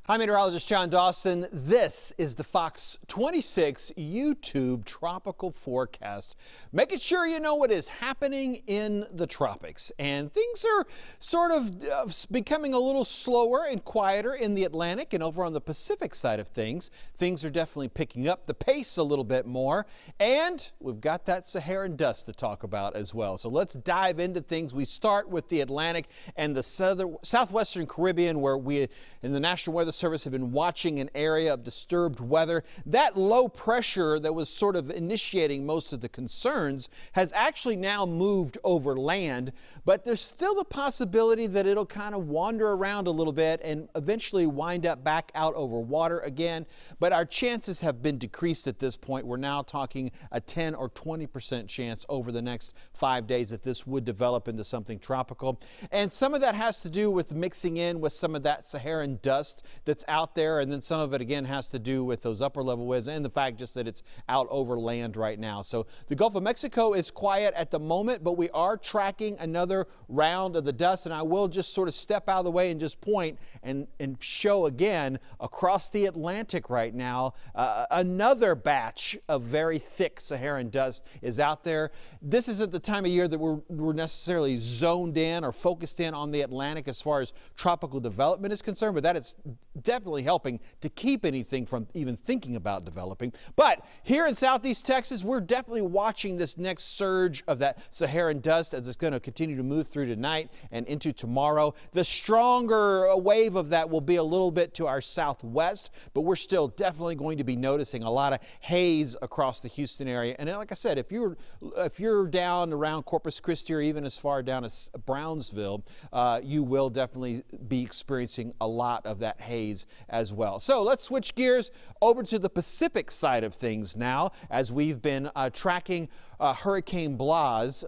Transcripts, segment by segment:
Hi, Meteorologist John Dawson. This is the Fox 26 YouTube tropical forecast, making sure you know what is happening in the tropics. And things are sort of becoming a little slower and quieter in the Atlantic, and over on the Pacific side of things are definitely picking up the pace a little bit more. And we've got that Saharan dust to talk about as well. So let's dive into things. We start with the Atlantic and the southwestern Caribbean, where we in the National Weather Service have been watching an area of disturbed weather. That low pressure that was sort of initiating most of the concerns has actually now moved over land, but there's still the possibility that it'll kind of wander around a little bit and eventually wind up back out over water again. But our chances have been decreased at this point. We're now talking a 10 or 20% chance over the next 5 days that this would develop into something tropical. And some of that has to do with mixing in with some of that Saharan dust that's out there, and then some of it again has to do with those upper level winds and the fact just that it's out over land right now. So the Gulf of Mexico is quiet at the moment, but we are tracking another round of the dust, and I will just sort of step out of the way and just point and show again across the Atlantic right now another batch of very thick Saharan dust is out there. This isn't the time of year that we're necessarily zoned in or focused in on the Atlantic as far as tropical development is concerned, but that is definitely helping to keep anything from even thinking about developing. But here in southeast Texas, we're definitely watching this next surge of that Saharan dust as it's going to continue to move through tonight and into tomorrow. The stronger wave of that will be a little bit to our southwest, but we're still definitely going to be noticing a lot of haze across the Houston area. And like I said, if you're down around Corpus Christi or even as far down as Brownsville, you will definitely be experiencing a lot of that haze as well. So let's switch gears over to the Pacific side of things now, as we've been tracking Hurricane Blas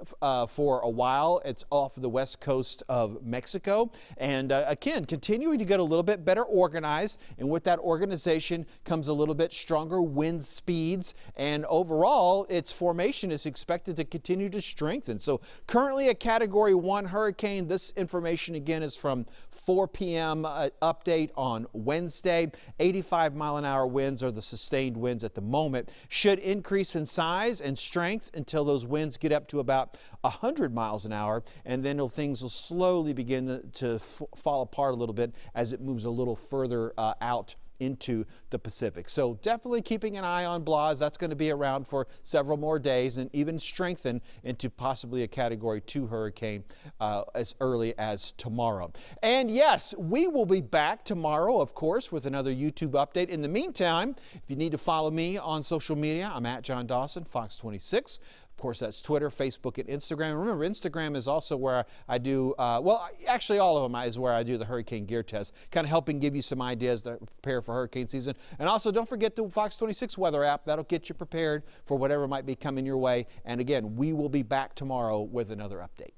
for a while. It's off the west coast of Mexico, and again continuing to get a little bit better organized, and with that organization comes a little bit stronger wind speeds, and overall its formation is expected to continue to strengthen. So currently a Category 1 hurricane. This information again is from 4 p.m. Update on Wednesday. 85-mile-an-hour winds are the sustained winds at the moment. Should increase in size and strength until those winds get up to about 100 miles an hour, and then things will slowly begin to fall apart a little bit as it moves a little further out into the Pacific. So definitely keeping an eye on Blas. That's going to be around for several more days and even strengthen into possibly a Category 2 hurricane as early as tomorrow. And yes, we will be back tomorrow, of course, with another YouTube update. In the meantime, if you need to follow me on social media, I'm at John Dawson, Fox 26. Of course, that's Twitter, Facebook, and Instagram. Remember, Instagram is also where I do, well, actually all of them is where I do the hurricane gear test, kind of helping give you some ideas to prepare for hurricane season. And also, don't forget the Fox 26 weather app. That'll get you prepared for whatever might be coming your way. And again, we will be back tomorrow with another update.